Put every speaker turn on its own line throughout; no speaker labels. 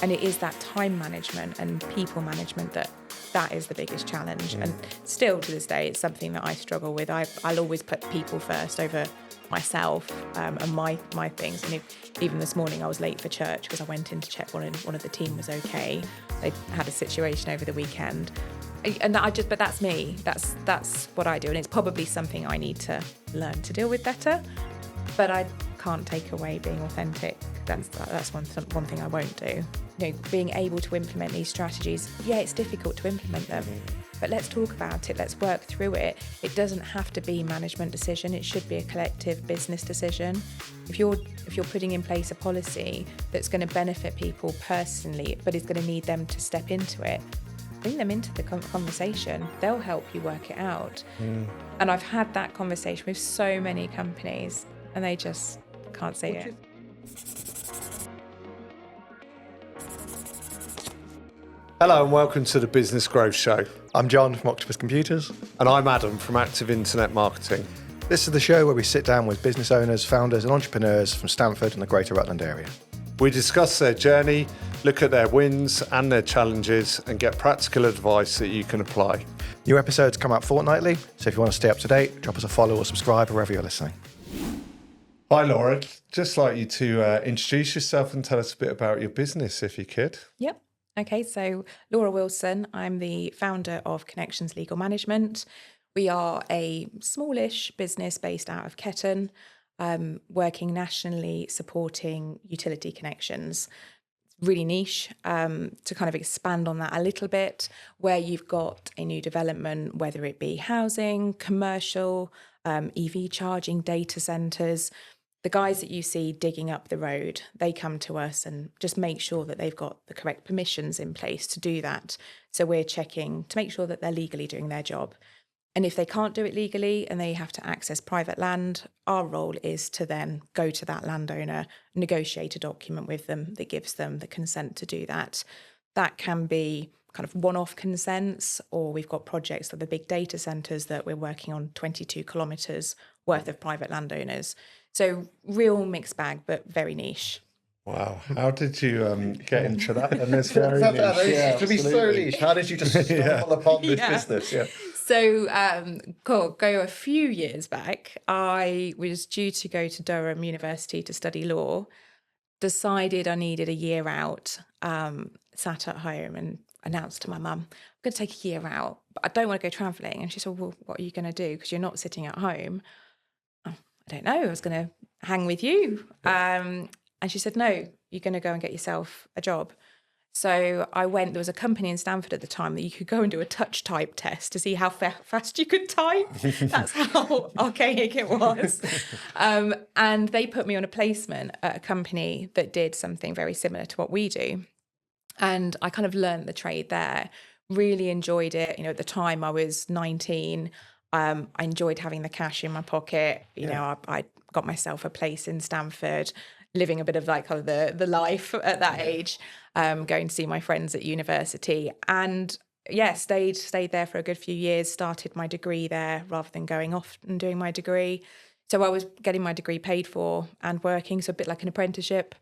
And it is that time management and people management that is the biggest challenge. And still to this day, it's something that I struggle with. I'll always put people first over myself and my things. And even this morning I was late for church because I went in to check one of the team was okay. They had a situation over the weekend. And but that's me. That's what I do. And it's probably something I need to learn to deal with better. But I can't take away being authentic. That's one thing I won't do. Being able to implement these strategies, it's difficult to implement them, but let's talk about it. Let's work through it. It doesn't have to be a management decision. It should be a collective business decision. If you're putting in place a policy that's going to benefit people personally, but is going to need them to step into it, bring them into the conversation. They'll help you work it out. And I've had that conversation with so many companies, and they just can't see it.
Hello and welcome to the Business Growth Show.
I'm John from Octopus Computers.
And I'm Adam from Active Internet Marketing.
This is the show where we sit down with business owners, founders and entrepreneurs from Stamford and the Greater Rutland area.
We discuss their journey, look at their wins and their challenges, and get practical advice that you can apply.
New episodes come out fortnightly, so if you want to stay up to date, drop us a follow or subscribe wherever you're listening.
Hi Laura, just like you to introduce yourself and tell us a bit about your business if you could.
Yep. Okay, so Laura Wilson, I'm the founder of Connections Legal Management. We are a smallish business based out of Ketton, working nationally supporting utility connections. Really niche. To kind of expand on that a little bit, where you've got a new development, whether it be housing, commercial, EV charging, data centres. The guys that you see digging up the road, they come to us and just make sure that they've got the correct permissions in place to do that. So we're checking to make sure that they're legally doing their job. And if they can't do it legally and they have to access private land, our role is to then go to that landowner, negotiate a document with them that gives them the consent to do that. That can be kind of one-off consents, or we've got projects like the big data centres that we're working on 22 kilometres worth of private landowners. So real mixed bag, but very niche.
Wow. How did you get into that? And it's very niche.
To be so niche. How did you just stumble upon this business? Yeah.
So go a few years back, I was due to go to Durham University to study law, decided I needed a year out, sat at home and announced to my mum, I'm going to take a year out, but I don't want to go travelling. And she said, well, what are you going to do? Because you're not sitting at home. I don't know, I was going to hang with you. And she said, no, you're going to go and get yourself a job. So I went, there was a company in Stamford at the time that you could go and do a touch type test to see how fast you could type. That's how archaic it was. And they put me on a placement at a company that did something very similar to what we do. And I kind of learned the trade there, really enjoyed it. At the time I was 19. I enjoyed having the cash in my pocket. I got myself a place in Stamford, living a bit of like the life at that age, going to see my friends at university. And stayed there for a good few years, started my degree there rather than going off and doing my degree. So I was getting my degree paid for and working, so a bit like an apprenticeship.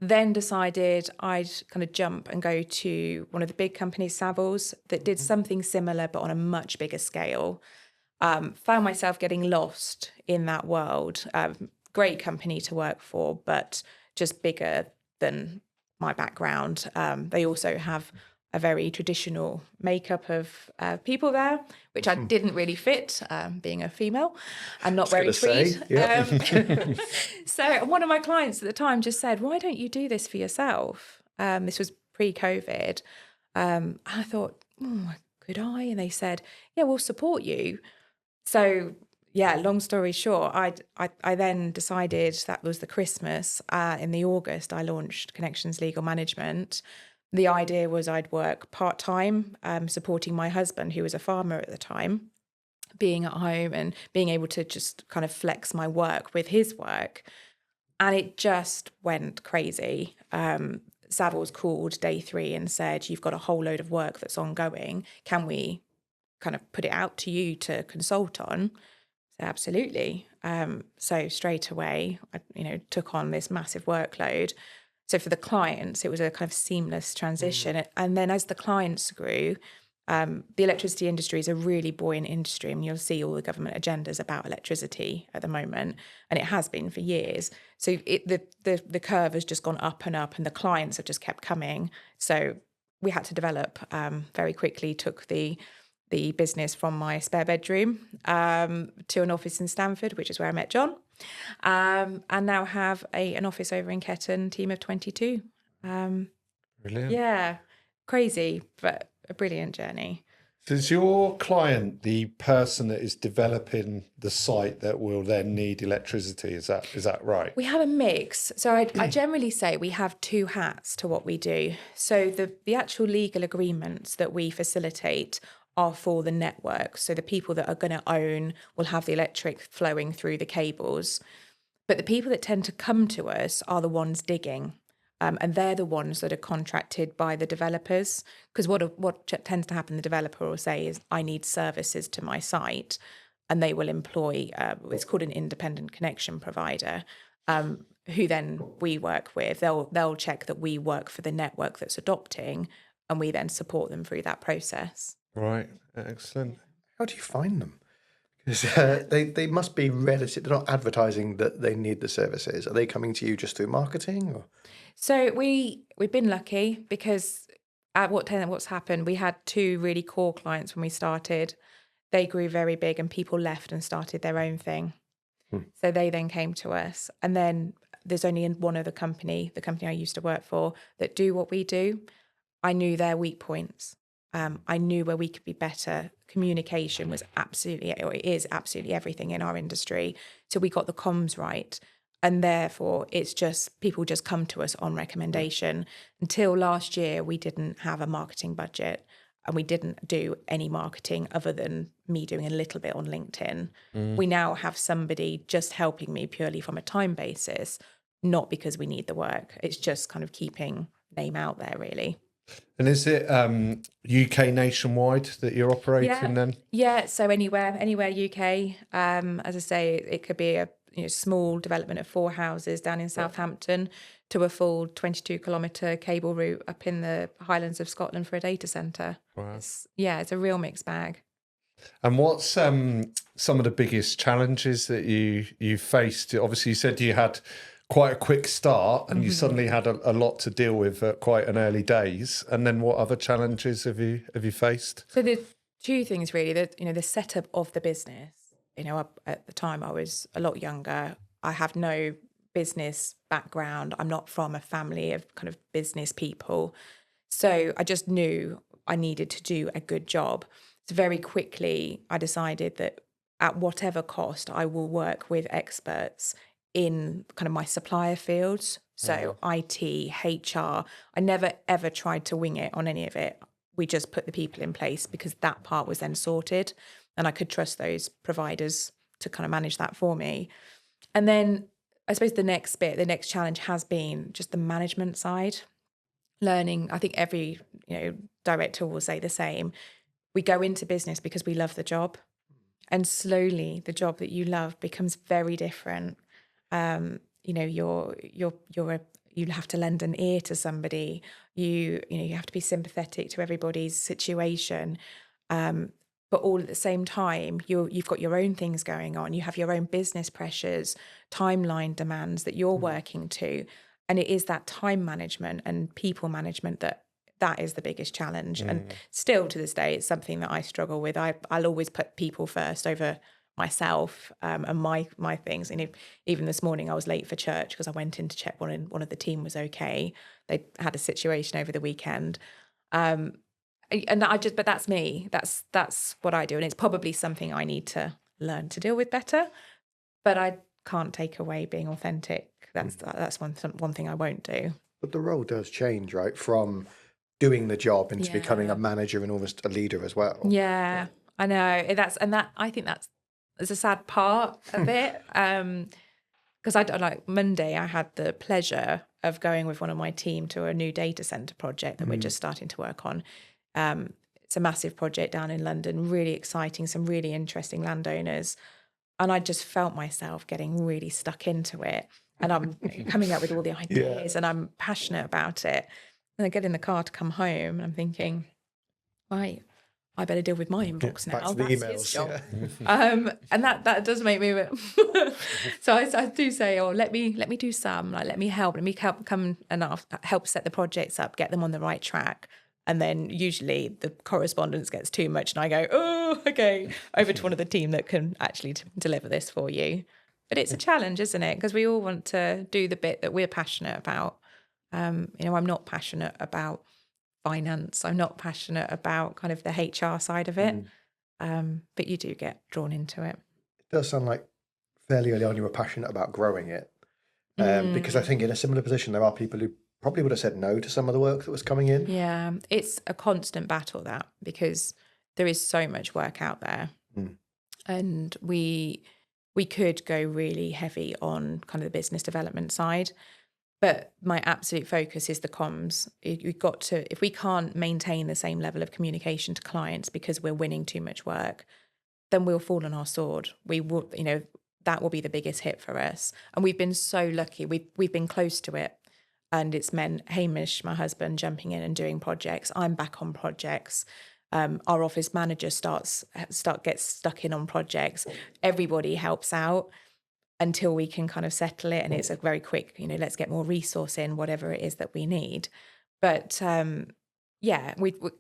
Then decided I'd kind of jump and go to one of the big companies, Savills, that did something similar but on a much bigger scale. Found myself getting lost in that world. Great company to work for, but just bigger than my background. They also have a very traditional makeup of people there, which I didn't really fit, being a female and not wearing tweed. So one of my clients at the time just said, why don't you do this for yourself? This was pre-COVID. And I thought, could I? And they said, yeah, we'll support you. So long story short, I then decided, that was the Christmas, in the August, I launched Connections Legal Management. The idea was I'd work part-time, supporting my husband, who was a farmer at the time, being at home and being able to just kind of flex my work with his work. And it just went crazy. Savills called day 3 and said, you've got a whole load of work that's ongoing. Can we kind of put it out to you to consult on? So absolutely. So straight away, I took on this massive workload. So for the clients, it was a kind of seamless transition. And then as the clients grew, the electricity industry is a really buoyant industry, and you'll see all the government agendas about electricity at the moment, and it has been for years. So the curve has just gone up and up, and the clients have just kept coming. So we had to develop very quickly. Took the business from my spare bedroom to an office in Stamford, which is where I met John, and now have an office over in Ketton, team of 22.
Brilliant.
Yeah, crazy, but a brilliant journey.
So is your client the person that is developing the site that will then need electricity? Is that right?
We have a mix. So I generally say we have two hats to what we do. So the actual legal agreements that we facilitate are for the network. So the people that are going to own will have the electric flowing through the cables. But the people that tend to come to us are the ones digging. And they're the ones that are contracted by the developers. Because what tends to happen, the developer will say is, I need services to my site. And they will employ, it's called an independent connection provider, who then we work with. They'll check that we work for the network that's adopting, and we then support them through that process.
Right. Excellent.
How do you find them? Because they must be relative. They're not advertising that they need the services. Are they coming to you just through marketing? Or?
So we've been lucky because what's happened, we had two really core clients when we started. They grew very big and people left and started their own thing. So they then came to us. And then there's only one other company, the company I used to work for, that do what we do. I knew their weak points. I knew where we could be better. Communication was it is absolutely everything in our industry. So we got the comms right. And therefore, it's just people just come to us on recommendation. Until last year, we didn't have a marketing budget, and we didn't do any marketing other than me doing a little bit on LinkedIn. We now have somebody just helping me purely from a time basis, not because we need the work. It's just kind of keeping name out there, really.
And is it UK nationwide that you're operating then?
Yeah, so anywhere UK. As I say, it could be a small development of 4 houses down in Southampton to a full 22-kilometre cable route up in the Highlands of Scotland for a data centre.
Wow.
It's a real mixed bag.
And what's some of the biggest challenges that you faced? Obviously, you said you had quite a quick start and you suddenly had a lot to deal with at quite an early days. And then what other challenges have you faced?
So the two things really, the setup of the business. At the time I was a lot younger. I have no business background. I'm not from a family of kind of business people. So I just knew I needed to do a good job. So very quickly I decided that at whatever cost, I will work with experts in kind of my supplier fields. So IT, HR. I never ever tried to wing it on any of it. We just put the people in place because that part was then sorted. And I could trust those providers to kind of manage that for me. And then I suppose the next challenge has been just the management side. Learning, I think every director will say the same. We go into business because we love the job. And slowly the job that you love becomes very different. You have to lend an ear to somebody. You have to be sympathetic to everybody's situation. But all at the same time, you've got your own things going on. You have your own business pressures, timeline demands that you're working to. And it is that time management and people management that is the biggest challenge. And still to this day, it's something that I struggle with. I'll always put people first over myself and my things. And even this morning, I was late for church because I went in to check one of the team was okay. They had a situation over the weekend. But that's me. That's what I do, and it's probably something I need to learn to deal with better. But I can't take away being authentic. That's one thing I won't do.
But the role does change, right? From doing the job into becoming a manager and almost a leader as well.
Yeah, I know. I think that's a sad part of it. Because like Monday, I had the pleasure of going with one of my team to a new data centre project that we're just starting to work on. It's a massive project down in London, really exciting, some really interesting landowners. And I just felt myself getting really stuck into it. and I'm coming up with all the ideas and I'm passionate about it. And I get in the car to come home and I'm thinking, right, I better deal with my inbox
Back
now.
to the
That's
emails.
his job.
Yeah.
And that does make me. So I do say, oh, let me do some, like let me help come and help set the projects up, get them on the right track. And then usually the correspondence gets too much, and I go, oh, okay, over to one of the team that can actually deliver this for you. But it's a challenge, isn't it? Because we all want to do the bit that we're passionate about. I'm not passionate about finance. I'm not passionate about kind of the HR side of it. But you do get drawn into it.
It does sound like fairly early on you were passionate about growing it. Because I think in a similar position, there are people who probably would have said no to some of the work that was coming in.
Yeah, it's a constant battle, that, because there is so much work out there. And we could go really heavy on kind of the business development side. But my absolute focus is the comms. You've got to, if we can't maintain the same level of communication to clients because we're winning too much work, then we'll fall on our sword. We will, that will be the biggest hit for us. And we've been so lucky. We've been close to it. And it's meant Hamish, my husband, jumping in and doing projects. I'm back on projects. Our office manager gets stuck in on projects. Everybody helps out until we can kind of settle it. And it's a very quick, let's get more resource in, whatever it is that we need. But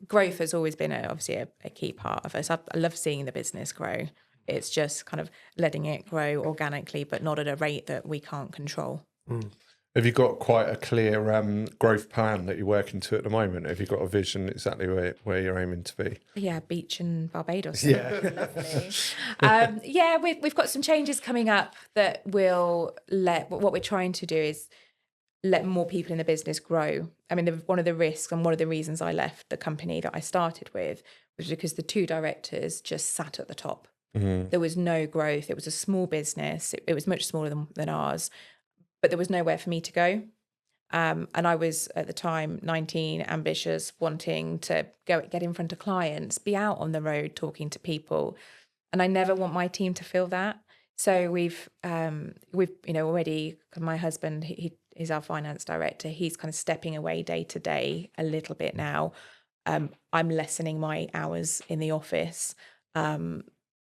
growth has always been obviously a key part of us. I love seeing the business grow. It's just kind of letting it grow organically, but not at a rate that we can't control.
Have you got quite a clear growth plan that you're working to at the moment? Have you got a vision exactly where you're aiming to be?
Yeah, beach in Barbados.
Yeah.
Lovely. We've got some changes coming up that will what we're trying to do is let more people in the business grow. I mean, one of the risks and one of the reasons I left the company that I started with was because the two directors just sat at the top. There was no growth. It was a small business. It was much smaller than ours. But there was nowhere for me to go. And I was, at the time, 19, ambitious, wanting to get in front of clients, be out on the road talking to people. And I never want my team to feel that. So we've already, my husband, he is our finance director. He's kind of stepping away day to day a little bit now. I'm lessening my hours in the office.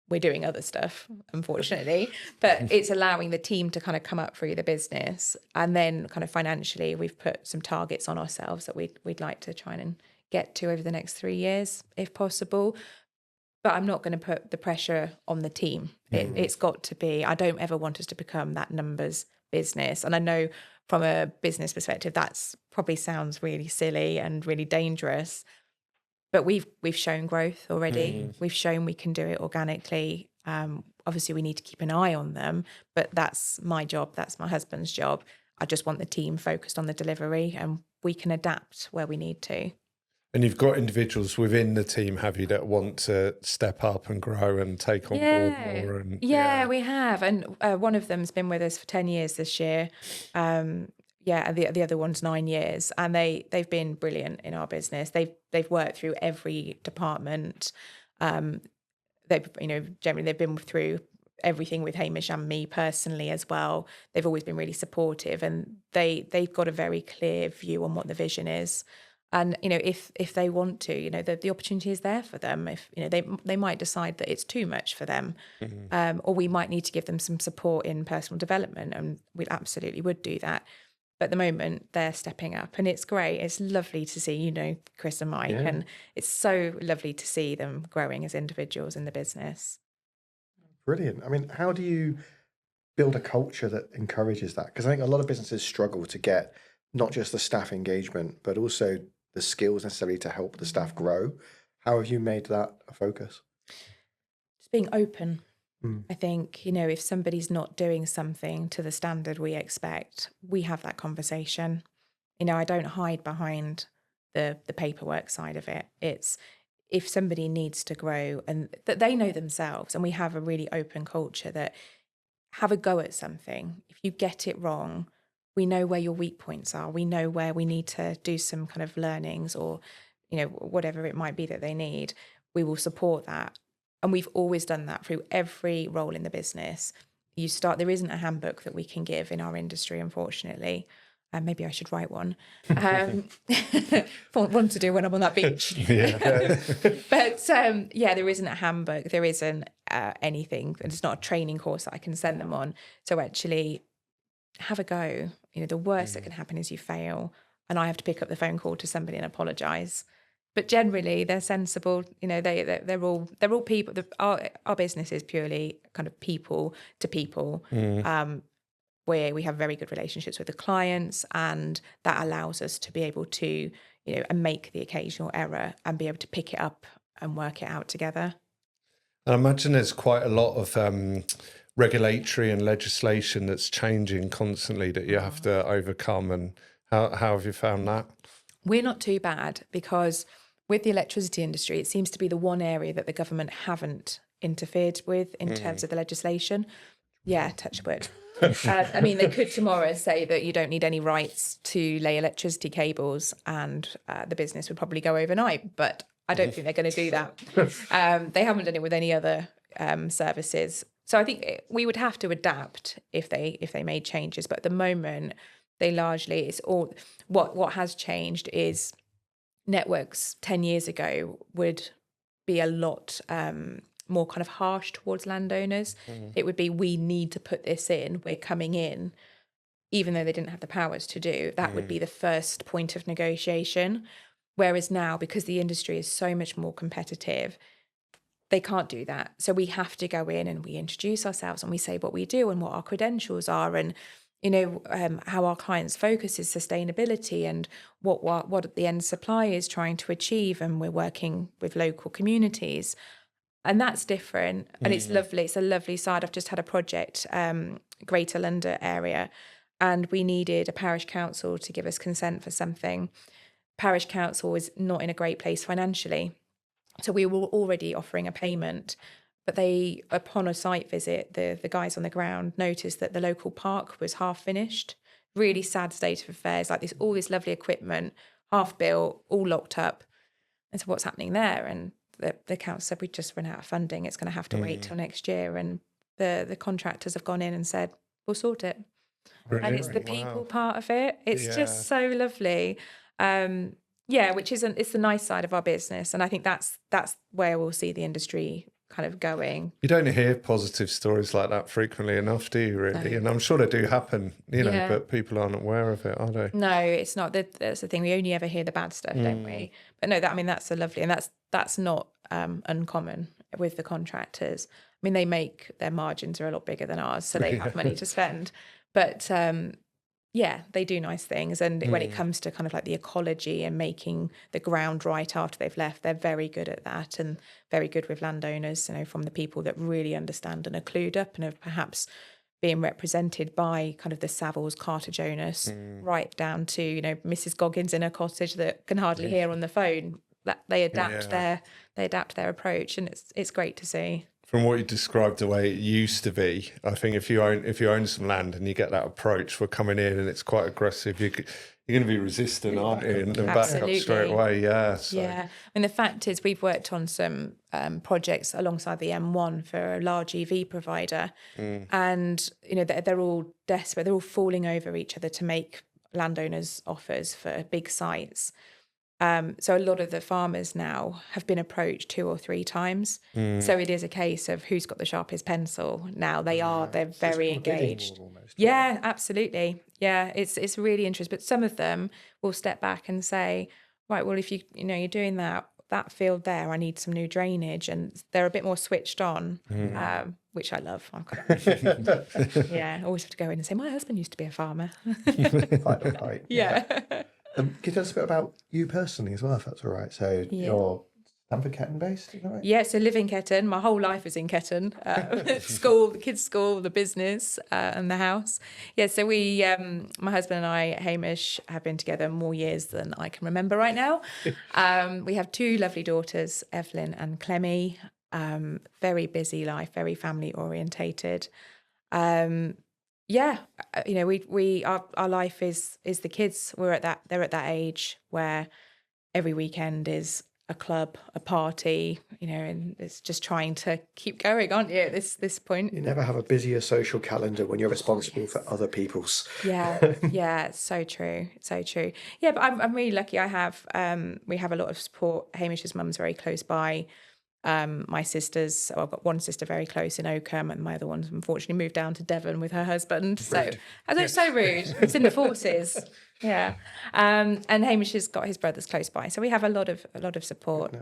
We're doing other stuff, unfortunately, but it's allowing the team to kind of come up through the business. And then kind of financially, we've put some targets on ourselves that we'd like to try and get to over the next 3 years, if possible. But I'm not going to put the pressure on the team. It's got to be, I don't ever want us to become that numbers business. And I know from a business perspective, that's probably sounds really silly and really dangerous. But we've shown growth already. We've shown we can do it organically. Obviously, we need to keep an eye on them, but that's my job. That's my husband's job. I just want the team focused on the delivery, and we can adapt where we need to.
And you've got individuals within the team, have you, that want to step up and grow and take on board more? And
we have. And one of them's been with us for 10 years this year. And the other one's 9 years, and they've been brilliant in our business. They've worked through every department. They've been through everything with Hamish and me personally as well. They've always been really supportive, and they've got a very clear view on what the vision is. And if they want to, the opportunity is there for them. If they might decide that it's too much for them, or we might need to give them some support in personal development, and we absolutely would do that. But at the moment, they're stepping up, and it's great. It's lovely to see, Chris and Mike, and it's so lovely to see them growing as individuals in the business.
Brilliant. I mean, how do you build a culture that encourages that? Because I think a lot of businesses struggle to get not just the staff engagement, but also the skills necessary to help the staff grow. How have you made that a focus?
Just being open. I think, if somebody's not doing something to the standard we expect, we have that conversation. I don't hide behind the paperwork side of it. It's if somebody needs to grow and that they know themselves, and we have a really open culture that have a go at something. If you get it wrong, we know where your weak points are. We know where we need to do some kind of learnings or, whatever it might be that they need. We will support that. And we've always done that through every role in the business. there isn't a handbook that we can give in our industry, unfortunately. Maybe I should write one. One to do when I'm on that beach.
Yeah.
But there isn't a handbook. There isn't anything. And it's not a training course that I can send them on. So actually, have a go. The worst that can happen is you fail, and I have to pick up the phone call to somebody and apologise. But generally, they're sensible. They're all people. Our business is purely kind of people to people. Where we have very good relationships with the clients, and that allows us to be able to, and make the occasional error and be able to pick it up and work it out together.
I imagine there's quite a lot of regulatory and legislation that's changing constantly that you have to overcome. And how have you found that?
We're not too bad, because with the electricity industry, it seems to be the one area that the government haven't interfered with in terms of the legislation. Yeah, touch wood. They could tomorrow say that you don't need any rights to lay electricity cables, and the business would probably go overnight. But I don't think they're going to do that. They haven't done it with any other services. So I think we would have to adapt if they made changes. But at the moment, they largely, it's all what has changed is networks 10 years ago would be a lot more kind of harsh towards landowners. It would be, we need to put this in, we're coming in, even though they didn't have the powers to do. That would be the first point of negotiation. Whereas now, because the industry is so much more competitive, they can't do that. So we have to go in and we introduce ourselves and we say what we do and what our credentials are, and how our clients' focus is sustainability and what the end supplier is trying to achieve, and we're working with local communities. And that's different, and it's lovely. It's a lovely side. I've just had a project, Greater London area, and we needed a parish council to give us consent for something. Parish council is not in a great place financially, so we were already offering a payment. But they, upon a site visit, the guys on the ground noticed that the local park was half finished. Really sad state of affairs, like all this lovely equipment, half built, all locked up. And so what's happening there? And the council said, we just run out of funding. It's going to have to wait till next year. And the contractors have gone in and said, we'll sort it.
Really?
And it's the people
Wow.
part of it. It's just so lovely. Which isn't, it's the nice side of our business. And I think that's where we'll see the industry kind of going.
You don't hear positive stories like that frequently enough, do you, really?
No.
And I'm sure they do happen, but people aren't aware of it, are they?
No, it's not. That's the thing. We only ever hear the bad stuff, don't we? But no, that's a lovely, and that's not uncommon with the contractors. They make, their margins are a lot bigger than ours, so they have money to spend. But they do nice things. And when it comes to kind of like the ecology and making the ground right after they've left, they're very good at that, and very good with landowners, from the people that really understand and are clued up and are perhaps being represented by kind of the Savills, Carter Jonas, right down to, Mrs. Goggins in her cottage that can hardly hear on the phone. That they adapt their approach, and it's great to see.
From what you described, the way it used to be, I think if you own some land and you get that approach for coming in and it's quite aggressive, you're going to be resistant, aren't you? And back up straight away, So.
Yeah. The fact is, we've worked on some projects alongside the M1 for a large EV provider, and they're all desperate. They're all falling over each other to make landowners offers for big sites. So a lot of the farmers now have been approached 2 or 3 times. So it is a case of who's got the sharpest pencil. Now they're very engaged. Yeah, absolutely. Yeah, it's really interesting. But some of them will step back and say, right, well, if you're doing that field there, I need some new drainage, and they're a bit more switched on, which I love. I always have to go in and say, my husband used to be a farmer.
Right.
Yeah.
Can you tell us a bit about you personally as well, if that's all right? So you're Stamford Ketton based, is that right?
Yeah, so live in Ketton. My whole life is in Ketton. School, the kids' school, the business, and the house. Yeah, so we, my husband and I, Hamish, have been together more years than I can remember right now. We have 2 lovely daughters, Evelyn and Clemmy. Very busy life, very family orientated. Our life is the kids. They're at that age where every weekend is a club, a party, and it's just trying to keep going, aren't you, at this point?
You never have a busier social calendar when you're responsible for other people's.
Yeah, so true, so true. Yeah, but I'm really lucky. We have a lot of support. Hamish's mum's very close by. My sisters, I've got one sister very close in Oakham, and my other one's unfortunately moved down to Devon with her husband. So I know, so rude. It's in the forces. Yeah. And Hamish has got his brothers close by, so we have a lot of support.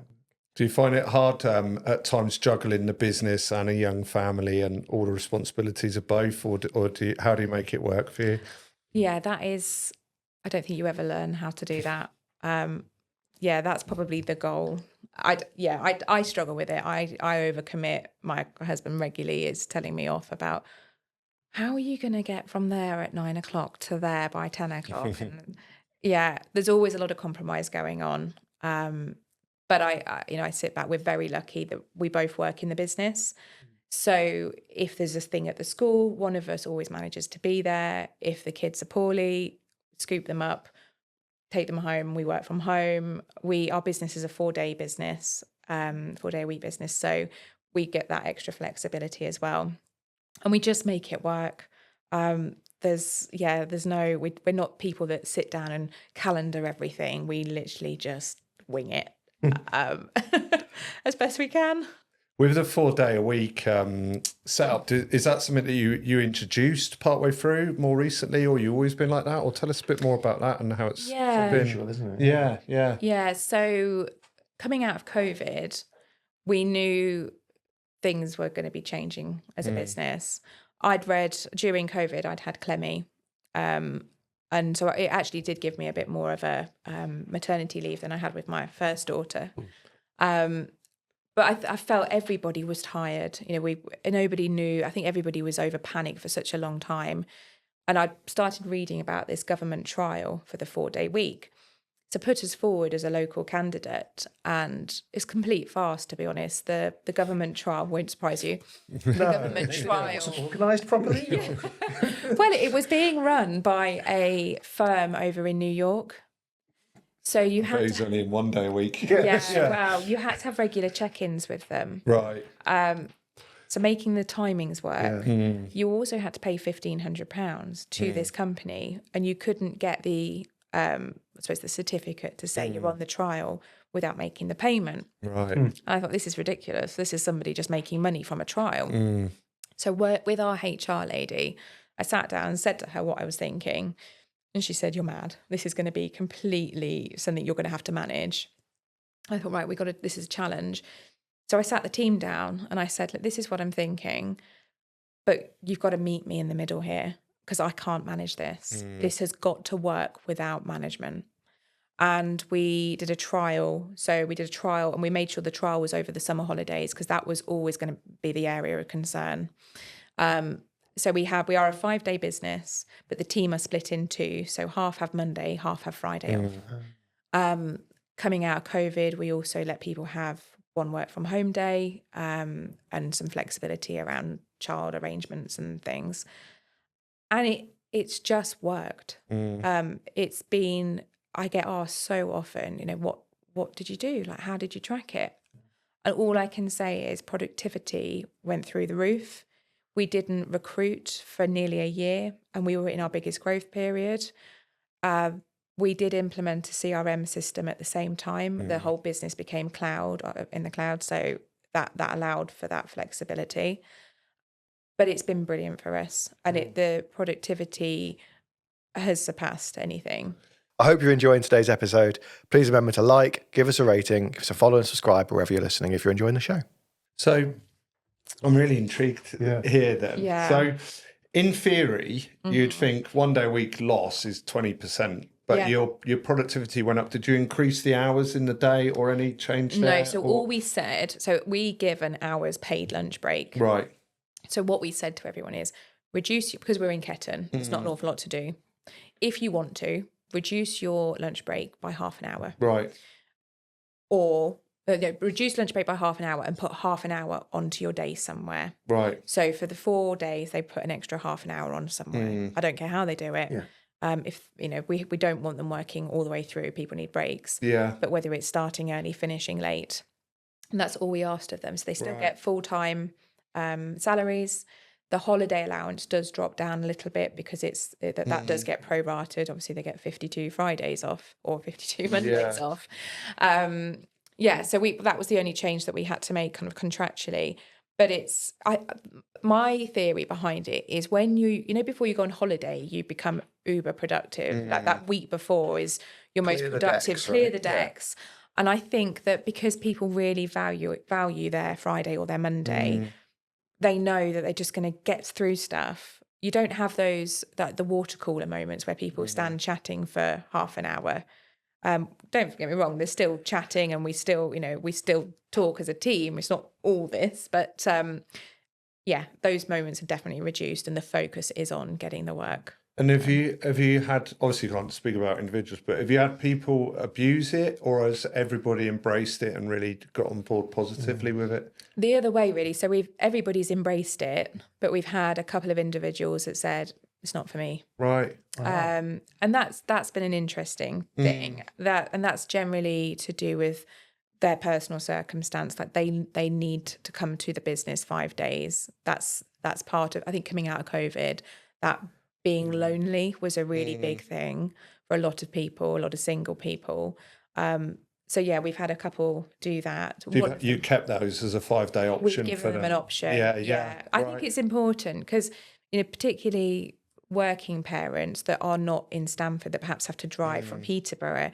Do you find it hard at times juggling the business and a young family and all the responsibilities of both, or how do you make it work for you?
Yeah, that is. I don't think you ever learn how to do that. Yeah, that's probably the goal. I struggle with it. I overcommit. My husband regularly is telling me off about how are you going to get from there at 9 o'clock to there by 10 o'clock. And yeah, there's always a lot of compromise going on. But I sit back. We're very lucky that we both work in the business. So if there's a thing at the school, one of us always manages to be there. If the kids are poorly, scoop them up, take them home. We work from home. Our business is a 4-day business, 4-day-a-week business. So we get that extra flexibility as well. And we just make it work. We're not people that sit down and calendar everything. We literally just wing it as best we can.
With the 4-day-a-week setup, is that something that you introduced partway through more recently, or you always been like that? Or tell us a bit more about that and how it's been.
Unusual, isn't it?
Yeah.
Yeah, so coming out of COVID, we knew things were going to be changing as a business. I'd read during COVID, I'd had Clemmy. And so it actually did give me a bit more of a maternity leave than I had with my first daughter. But I felt everybody was tired. Nobody knew. I think everybody was over panicked for such a long time. And I started reading about this government trial for the 4-day week to put us forward as a local candidate. And it's complete farce, to be honest. The government trial won't surprise you. The government trial
wasn't organised properly.
Well, it was being run by a firm over in New York. So you had
He's only in 1 day a week.
Well, you had to have regular check-ins with them.
Right.
So making the timings work, you also had to pay £1,500 to this company, and you couldn't get the certificate to say you're on the trial without making the payment.
Right.
I thought, this is ridiculous. This is somebody just making money from a trial. So with our HR lady, I sat down and said to her what I was thinking. And she said, "You're mad. This is going to be completely something you're going to have to manage." I thought, right, this is a challenge. So I sat the team down and I said, look, this is what I'm thinking, but you've got to meet me in the middle here because I can't manage this. This has got to work without management. And we did a trial. So we did a trial and we made sure the trial was over the summer holidays because that was always going to be the area of concern. So we are a 5-day business, but the team are split in 2. So half have Monday, half have Friday off. Coming out of COVID, we also let people have one work from home day and some flexibility around child arrangements and things. And it's just worked. It's been, I get asked so often, what did you do? Like, how did you track it? And all I can say is productivity went through the roof. We didn't recruit for nearly a year and we were in our biggest growth period. We did implement a CRM system at the same time. The whole business became in the cloud. So that allowed for that flexibility. But it's been brilliant for us. And the productivity has surpassed anything.
I hope you're enjoying today's episode. Please remember to like, give us a rating, give us a follow and subscribe wherever you're listening if you're enjoying the show.
So I'm really intrigued here then.
Yeah.
So in theory, you'd think 1 day a week loss is 20%, but your productivity went up. Did you increase the hours in the day or any change there?
No, so all we said, so we give an hour's paid lunch break.
Right.
So what we said to everyone is because we're in Ketton, it's not an awful lot to do. If you want to, reduce your lunch break by half an hour.
Right.
Or reduce lunch break by half an hour and put half an hour onto your day somewhere.
Right.
So for the 4 days, they put an extra half an hour on somewhere. I don't care how they do it. If we don't want them working all the way through, people need breaks.
Yeah.
But whether it's starting early, finishing late, and that's all we asked of them. So they still get full-time salaries. The holiday allowance does drop down a little bit because that does get prorated. Obviously, they get 52 Fridays off or 52 Mondays off. So that was the only change that we had to make kind of contractually. But my theory behind it is when before you go on holiday, you become uber productive. Like that week before is your most productive, clear the decks. And I think that because people really value their Friday or their Monday, they know that they're just going to get through stuff. You don't have the water cooler moments where people stand chatting for half an hour. Don't get me wrong, there's still chatting and we still talk as a team. It's not all this, but those moments are definitely reduced and the focus is on getting the work.
And have you had, obviously you can't speak about individuals, but have you had people abuse it, or has everybody embraced it and really got on board positively with it?
The other way, really. So everybody's embraced it, but we've had a couple of individuals that said, it's not for me.
Right.
And that's been an interesting thing. That's generally to do with their personal circumstance. Like they need to come to the business 5 days. That's part of, I think, coming out of COVID, that being lonely was a really big thing for a lot of people, a lot of single people. We've had a couple do that.
You kept those as a 5-day option.
We've given them an option.
Yeah.
I think it's important because, particularly working parents that are not in Stamford, that perhaps have to drive from Peterborough,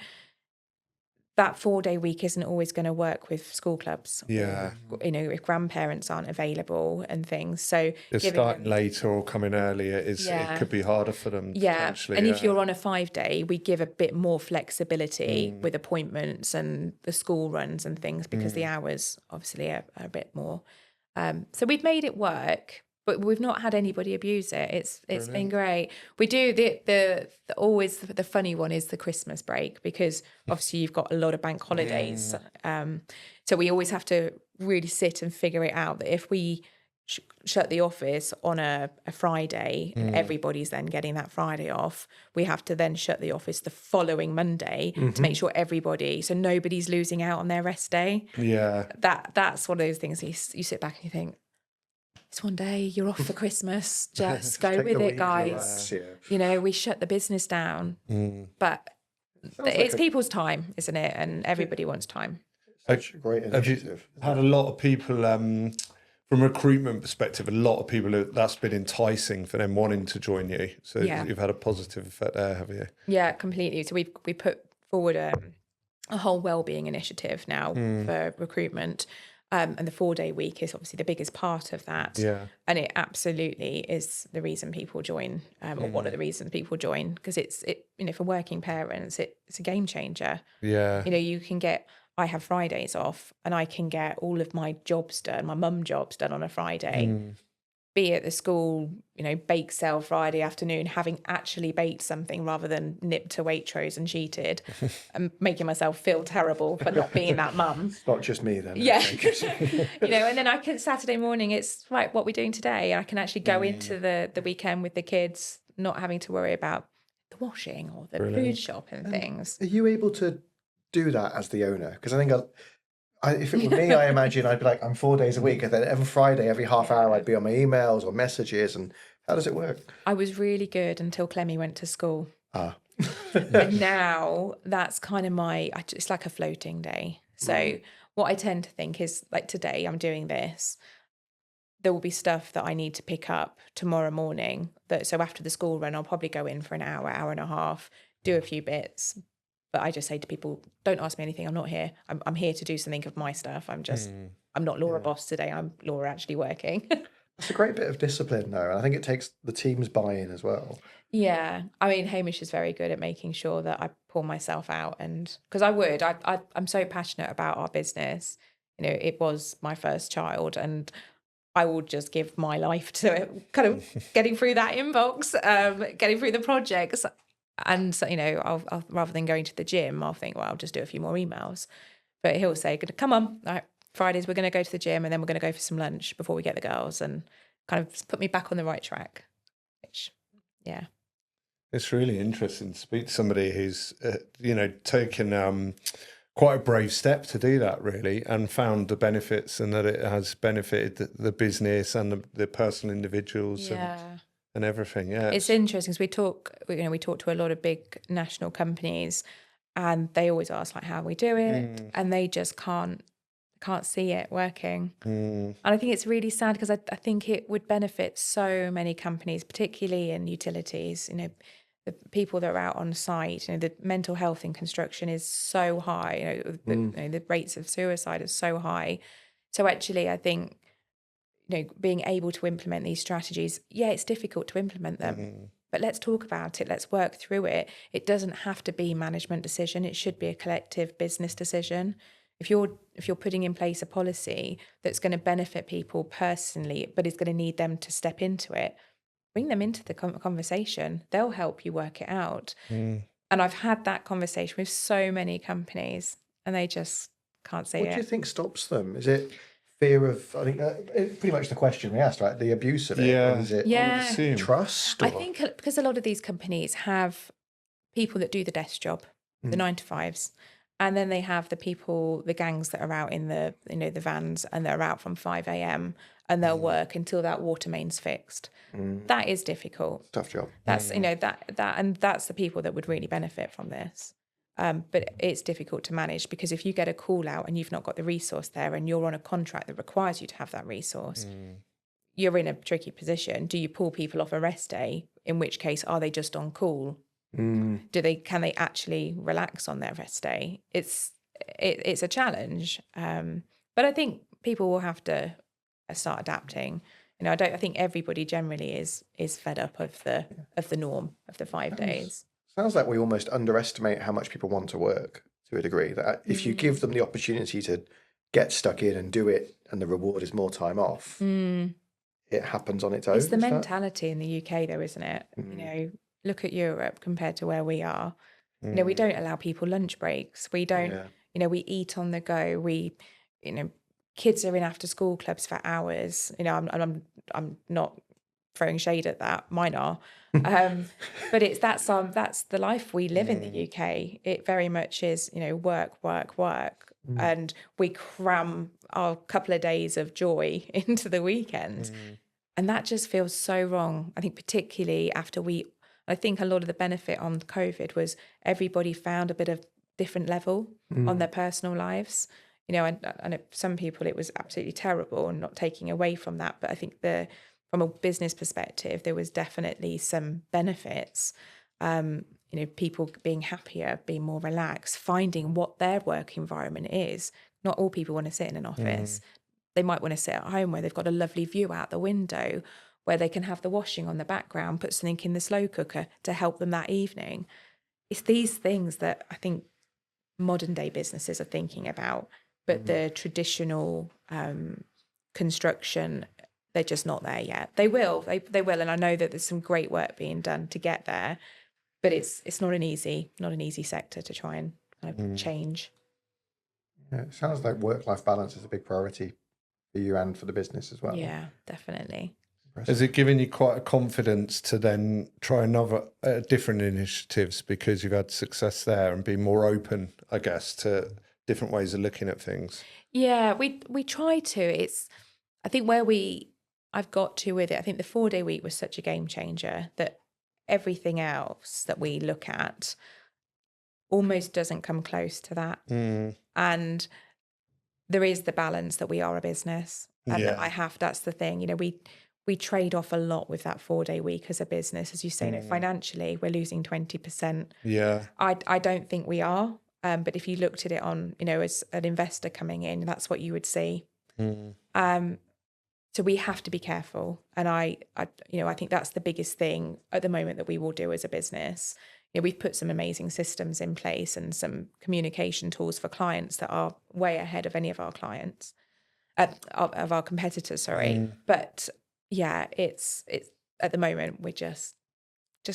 that 4-day week isn't always going to work with school clubs.
Yeah.
If grandparents aren't available and things. So
if starting later or coming earlier, it could be harder for them.
Yeah. And if you're on a 5-day, we give a bit more flexibility with appointments and the school runs and things because the hours obviously are a bit more. So we've made it work, but we've not had anybody abuse it. It's been great. We do the always the funny one is the Christmas break, because obviously you've got a lot of bank holidays. So we always have to really sit and figure it out, that if we shut the office on a Friday and everybody's then getting that Friday off, we have to then shut the office the following Monday to make sure so nobody's losing out on their rest day.
Yeah.
That's one of those things you sit back and you think, it's one day, you're off for Christmas, just go with it, guys. We shut the business down. But it's people's time, isn't it? And everybody wants time.
Such a great initiative.
Had a lot of people, from a recruitment perspective, a lot of people that's been enticing for them wanting to join you. So you've had a positive effect there, have you?
Yeah, completely. So we put forward a whole wellbeing initiative now for recruitment. And the 4-day week is obviously the biggest part of that.
Yeah.
And it absolutely is the reason people join, or one of the reasons people join, because for working parents, it's a game changer.
Yeah.
You can I have Fridays off and I can get all of my jobs done, my mum jobs done on a Friday. Be at the school, bake sale Friday afternoon, having actually baked something rather than nipped to Waitrose and cheated and making myself feel terrible for not being that mum.
It's not just me then.
Yeah. And then Saturday morning, it's right, what we're doing today. I can actually go into the weekend with the kids, not having to worry about the washing or the food shop and things.
Are you able to do that as the owner? Because I think if it were me, I imagine I'd be like, I'm 4 days a week, and then every Friday, every half hour, I'd be on my emails or messages. And how does it work?
I was really good until Clemmy went to school. And now that's kind of it's like a floating day. So what I tend to think is, like today, I'm doing this. There will be stuff that I need to pick up tomorrow morning. So after the school run, I'll probably go in for an hour and a half, do a few bits. But I just say to people, don't ask me anything. I'm not here. I'm here to do something of my stuff. I'm not Laura boss today. I'm Laura actually working.
It's a great bit of discipline, though. And I think it takes the team's buy-in as well.
Yeah. I mean, Hamish is very good at making sure that I pull myself out. And because I'm so passionate about our business. It was my first child, and I will just give my life to it, kind of getting through that inbox, getting through the projects. And so, I'll rather than going to the gym, I'll think, well, I'll just do a few more emails. But he'll say, come on, right, Fridays we're going to go to the gym, and then we're going to go for some lunch before we get the girls, and kind of put me back on the right track. Which, yeah.
It's really interesting to speak to somebody who's, taken quite a brave step to do that, really, and found the benefits, and that it has benefited the business and the personal individuals
Yeah.
and everything. Yeah,
It's interesting because we talk to a lot of big national companies, and they always ask like how we do it, and they just can't see it working. And I think it's really sad because I think it would benefit so many companies, particularly in utilities. The people that are out on site. The mental health in construction is so high. The rates of suicide are so high. So actually, I think being able to implement these strategies, yeah, it's difficult to implement them. But let's talk about it. Let's work through it. It doesn't have to be management decision. It should be a collective business decision. If you're putting in place a policy that's going to benefit people personally, but is going to need them to step into it, bring them into the conversation. They'll help you work it out. And I've had that conversation with so many companies, and they just can't see
What
it.
do you think stops them? Is it fear of, I think it's pretty much the question we asked, right? The abuse of it.
Yeah.
And is it
Yeah.
I would assume.
trust?
I
or-
think because a lot of these companies have people that do the desk job, the 9 to 5s, and then they have the gangs that are out in the the vans, and they're out from 5 a.m. and they'll work until that water main's fixed. That is difficult.
Tough job.
That's that's the people that would really benefit from this. But it's difficult to manage because if you get a call out and you've not got the resource there, and you're on a contract that requires you to have that resource, you're in a tricky position. Do you pull people off a rest day? In which case, are they just on call? Can they actually relax on their rest day? It's a challenge. But I think people will have to start adapting. I think everybody generally is fed up of the norm of the 5 days.
Sounds like we almost underestimate how much people want to work to a degree. That if you give them the opportunity to get stuck in and do it, and the reward is more time off, it happens on its own.
It's the
Is that-
mentality in the UK, though, isn't it? Look at Europe compared to where we are. We don't allow people lunch breaks. We don't.
Yeah.
We eat on the go. Kids are in after school clubs for hours. I'm not throwing shade at that. Mine are. But that's the life we live in the UK. It very much is, work, work, work. And we cram our couple of days of joy into the weekend. And that just feels so wrong. I think particularly I think a lot of the benefit on COVID was everybody found a bit of different level on their personal lives. And some people it was absolutely terrible, and not taking away from that. But I think from a business perspective, there was definitely some benefits. People being happier, being more relaxed, finding what their work environment is. Not all people want to sit in an office. They might want to sit at home where they've got a lovely view out the window, where they can have the washing on the background, put something in the slow cooker to help them that evening. It's these things that I think modern day businesses are thinking about, but the traditional construction, they're just not there yet. They will, and I know that there's some great work being done to get there, but it's not an easy sector to try and kind of change.
Yeah, it sounds like work-life balance is a big priority for you and for the business as well.
Yeah, definitely.
Has it given you quite a confidence to then try another different initiatives because you've had success there, and be more open, I guess, to different ways of looking at things?
Yeah, we try to. I think I've got to with it. I think the 4-day week was such a game changer that everything else that we look at almost doesn't come close to that. And there is the balance that we are a business, and that's the thing. We trade off a lot with that 4-day week as a business, as you say. Financially, we're losing 20%.
Yeah,
I don't think we are. But if you looked at it on, as an investor coming in, that's what you would see. So we have to be careful. And I think that's the biggest thing at the moment that we will do as a business. We've put some amazing systems in place and some communication tools for clients that are way ahead of any of our clients, of our competitors, sorry. But yeah, it's at the moment we're just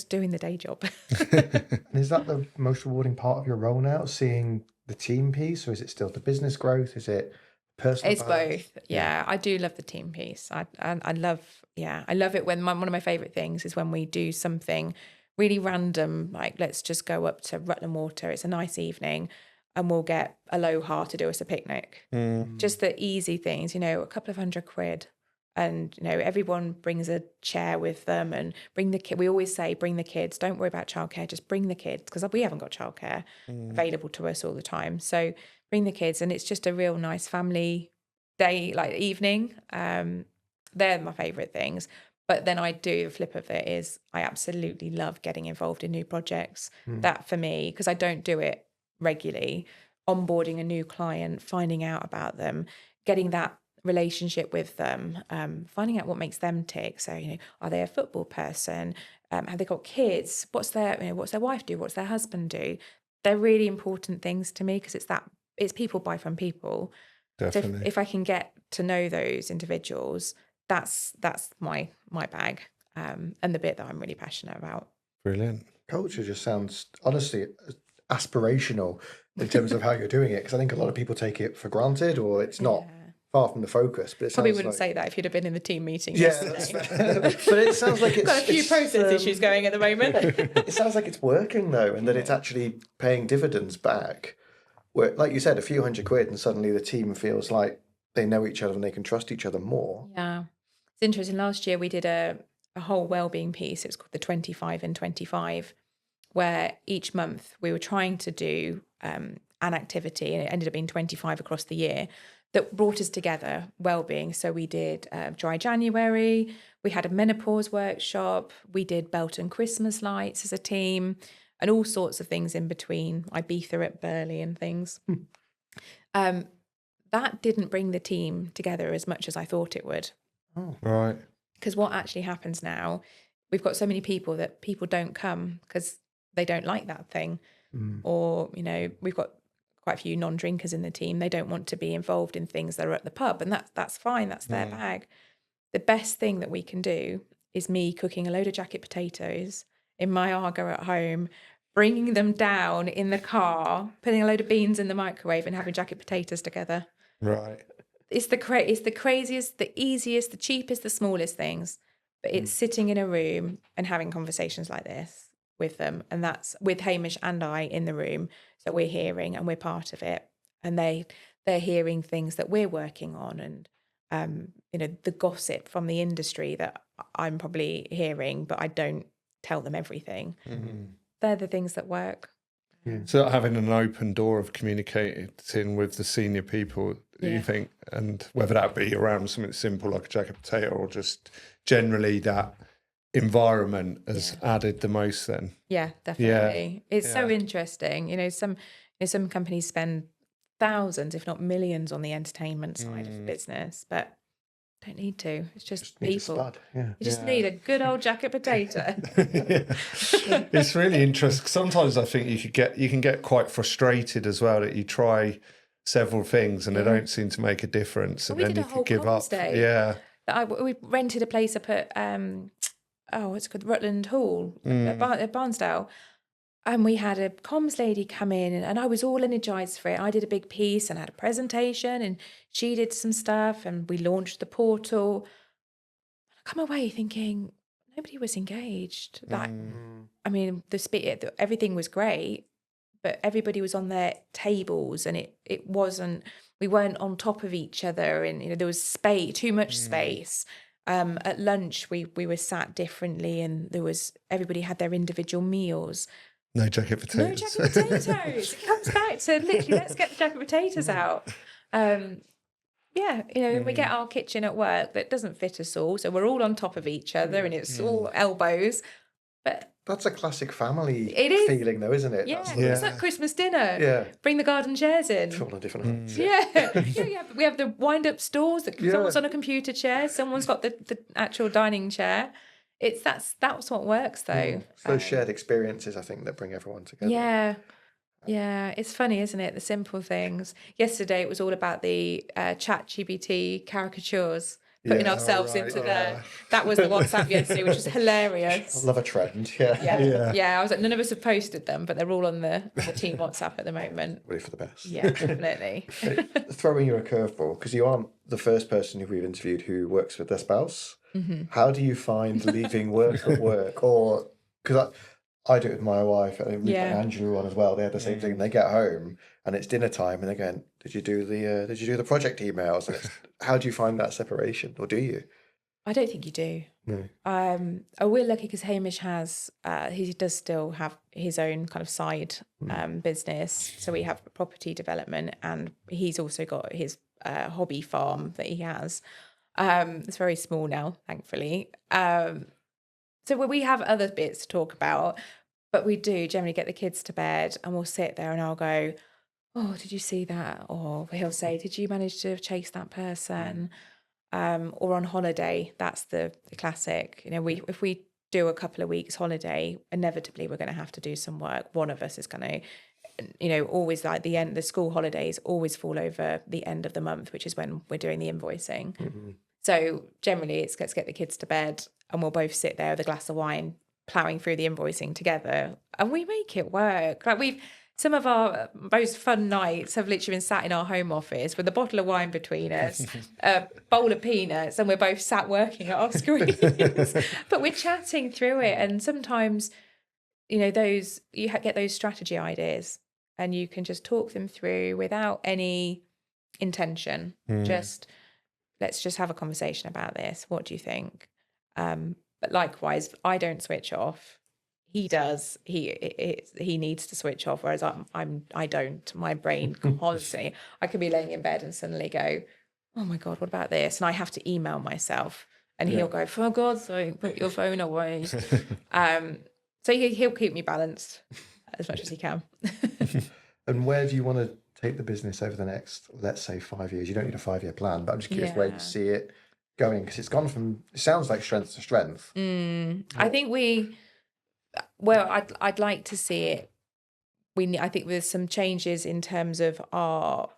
doing the day job.
And is that the most rewarding part of your role now, seeing the team piece, or is it still the business growth? Is it personal?
It's
balance?
both. Yeah, I do love the team piece. I love it when one of my favorite things is when we do something really random, like let's just go up to Rutland Water. It's a nice evening and we'll get Aloha to do us a picnic. Just the easy things, a couple of £100. And, everyone brings a chair with them and bring the kid. We always say, bring the kids. Don't worry about childcare. Just bring the kids because we haven't got childcare available to us all the time. So bring the kids. And it's just a real nice family day, like evening. They're my favourite things. But then the flip of it is I absolutely love getting involved in new projects. That for me, because I don't do it regularly, onboarding a new client, finding out about them, getting that relationship with them, finding out what makes them tick. So, are they a football person? Have they got kids? What's their wife do? What's their husband do? They're really important things to me because it's people buy from people.
Definitely.
So if I can get to know those individuals, that's my bag, and the bit that I'm really passionate about.
Brilliant.
Culture just sounds honestly aspirational in terms of how you're doing it, because I think a lot of people take it for granted, or it's not far from the focus. But it
Probably
sounds
wouldn't
like...
say that if you'd have been in the team meeting
Yeah,
yesterday.
that's fair. But it sounds like it's
got a few process issues going at the moment.
It sounds like it's working though, and that it's actually paying dividends back. Where, like you said, a few £100, and suddenly the team feels like they know each other and they can trust each other more.
Yeah, it's interesting. Last year we did a whole wellbeing piece. It was called the 25 and 25, where each month we were trying to do an activity, and it ended up being 25 across the year that brought us together, wellbeing. So we did Dry January, we had a menopause workshop, we did Belton Christmas lights as a team, and all sorts of things in between, Ibiza at Burley and things. That didn't bring the team together as much as I thought it would.
Oh. Right.
Because what actually happens now, we've got so many people that people don't come because they don't like that thing. Or, we've got quite a few non-drinkers in the team. They don't want to be involved in things that are at the pub, and that's fine. That's their bag. The best thing that we can do is me cooking a load of jacket potatoes in my Arga at home, bringing them down in the car, putting a load of beans in the microwave and having jacket potatoes together.
Right.
It's the craziest, the easiest, the cheapest, the smallest things. But it's sitting in a room and having conversations like this with them. And that's with Hamish and I in the room. So we're hearing and we're part of it. And they're hearing things that we're working on, and the gossip from the industry that I'm probably hearing, but I don't tell them everything. They're the things that work.
So having an open door of communicating with the senior people, you think, and whether that be around something simple like a jacket potato or just generally that environment has added the most then.
Yeah, definitely. It's so interesting. Some companies spend thousands, if not millions, on the entertainment side of the business, but don't need to. It's just people. You just need a good old jacket potato.
It's really interesting. Sometimes I think you can get quite frustrated as well that you try several things and they don't seem to make a difference, and then you could give up.
Day.
Yeah.
We rented a place up at what's it called, Rutland Hall at Barnsdale. And we had a comms lady come in, and I was all energised for it. I did a big piece and had a presentation, and she did some stuff, and we launched the portal. I come away thinking nobody was engaged. Like, I mean, everything was great, but everybody was on their tables, and it wasn't. We weren't on top of each other, and there was too much space. At lunch, we were sat differently, and everybody had their individual meals.
No jacket potatoes.
No jacket potatoes. It comes back to literally, let's get the jacket potatoes out. We get our kitchen at work that doesn't fit us all, so we're all on top of each other, and it's all elbows. But
that's a classic family feeling, though, isn't it?
Yeah, it's like Christmas dinner.
Yeah,
bring the garden chairs in.
All on different ones.
We have the wind-up stools. Someone's on a computer chair. Someone's got the actual dining chair. That's what works though.
It's those shared experiences, I think, that bring everyone together.
Yeah, it's funny, isn't it? The simple things. Yesterday it was all about the ChatGPT caricatures, putting ourselves into there. That was the WhatsApp yesterday, which was hilarious.
I love a trend.
Yeah. I was like, none of us have posted them, but they're all on the team WhatsApp at the moment.
Ready for the best.
Yeah, definitely.
Throwing you a curveball, because you aren't the first person who we've interviewed who works with their spouse. How do you find leaving work at work? Or because I do it with my wife, and
Yeah.
Angela on as well. They had the same thing. They get home and it's dinner time, and they're going, "Did you do the project emails?" And it's, how do you find that separation, or do you?
I don't think you do.
No.
We're lucky because Hamish has, he does still have his own kind of side business. So we have property development, and he's also got his hobby farm that he has. It's very small now, thankfully. So we have other bits to talk about, but we do generally get the kids to bed and we'll sit there and I'll go, "Oh, did you see that?" Or he'll say, "Did you manage to chase that person?" Or on holiday, that's the classic. You know, if we do a couple of weeks holiday, inevitably we're going to have to do some work. One of us is going to, you know, always like the school holidays always fall over the end of the month, which is when we're doing the invoicing.
Mm-hmm.
So generally it's let's get the kids to bed and we'll both sit there with a glass of wine, ploughing through the invoicing together, and we make it work. Like some of our most fun nights have literally been sat in our home office with a bottle of wine between us, a bowl of peanuts, and we're both sat working at our screens. But we're chatting through it, and sometimes, you know, you get those strategy ideas, and you can just talk them through without any intention. Just let's just have a conversation about this. What do you think? But likewise, I don't switch off. He does. He needs to switch off, whereas I don't. My brain constantly. I could be laying in bed and suddenly go, "Oh my God, what about this?" And I have to email myself, and he'll go, "For God's sake, put your phone away." So he'll keep me balanced as much as he can.
And where do you want to take the business over the next, let's say, 5 years? You don't need a 5-year plan, but I'm just curious where you see it going, because it's gone from, it sounds like strength to strength.
I think I'd like to see it. I think there's some changes in terms of our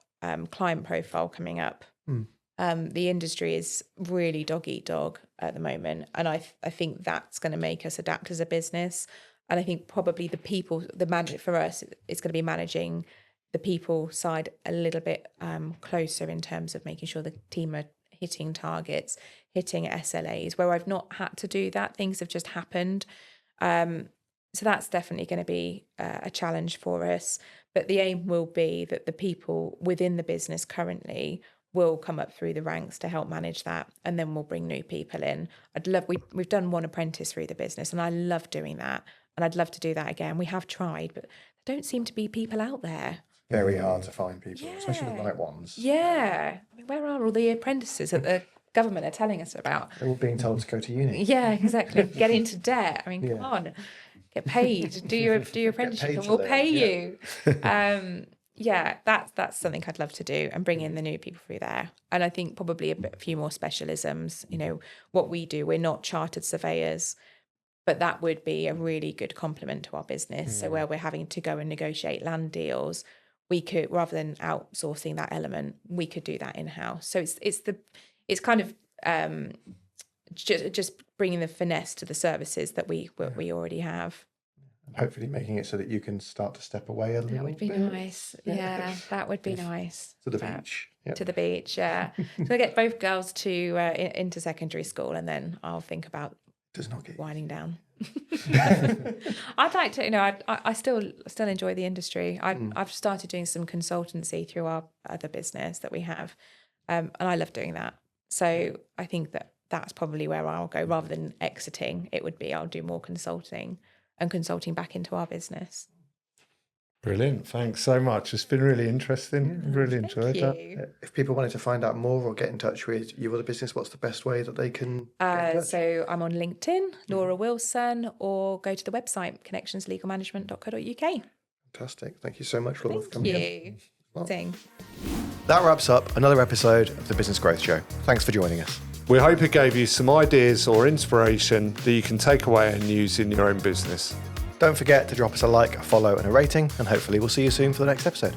client profile coming up. The industry is really dog eat dog at the moment, and I think that's going to make us adapt as a business. And I think probably the manage for us is going to be managing the people side a little bit closer in terms of making sure the team are hitting targets, hitting SLAs. Where I've not had to do that, things have just happened. So that's definitely going to be a challenge for us. But the aim will be that the people within the business currently will come up through the ranks to help manage that, and then we'll bring new people in. We've done one apprentice through the business, and I love doing that, and I'd love to do that again. We have tried, but there don't seem to be people out there.
Very hard to find people, especially the right ones.
Yeah. I mean, where are all the apprentices that the government are telling us about?
They're all being told to go to uni.
Yeah, exactly. Get into debt. I mean, come on. Get paid. Do your apprenticeship, and we'll pay you. That's something I'd love to do, and bring in the new people through there. And I think probably a few more specialisms. You know, what we do, we're not chartered surveyors, but that would be a really good complement to our business. So where we're having to go and negotiate land deals, we could, rather than outsourcing that element, we could do that in-house. So it's kind of just bringing the finesse to the services that we already have.
And hopefully making it so that you can start to step away a little bit.
That would be nice. Yeah, that would be nice.
To the beach. Yep.
To the beach, yeah. So I get both girls to into secondary school, and then I'll think about winding down. I'd like to, you know, I still enjoy the industry. I've started doing some consultancy through our other business that we have, and I love doing that. So I think that's probably where I'll go, rather than exiting. It would be I'll do more consulting back into our business.
Brilliant. Thanks so much. It's been really interesting. Really enjoyed that.
If people wanted to find out more or get in touch with you or the business, what's the best way that they can get in touch?
So I'm on LinkedIn, Laura Wilson, or go to the website, connectionslegalmanagement.co.uk.
Fantastic. Thank you so much, Laura, for coming in.
Thank you.
That wraps up another episode of the Business Growth Show. Thanks for joining us.
We hope it gave you some ideas or inspiration that you can take away and use in your own business.
Don't forget to drop us a like, a follow, and a rating, and hopefully we'll see you soon for the next episode.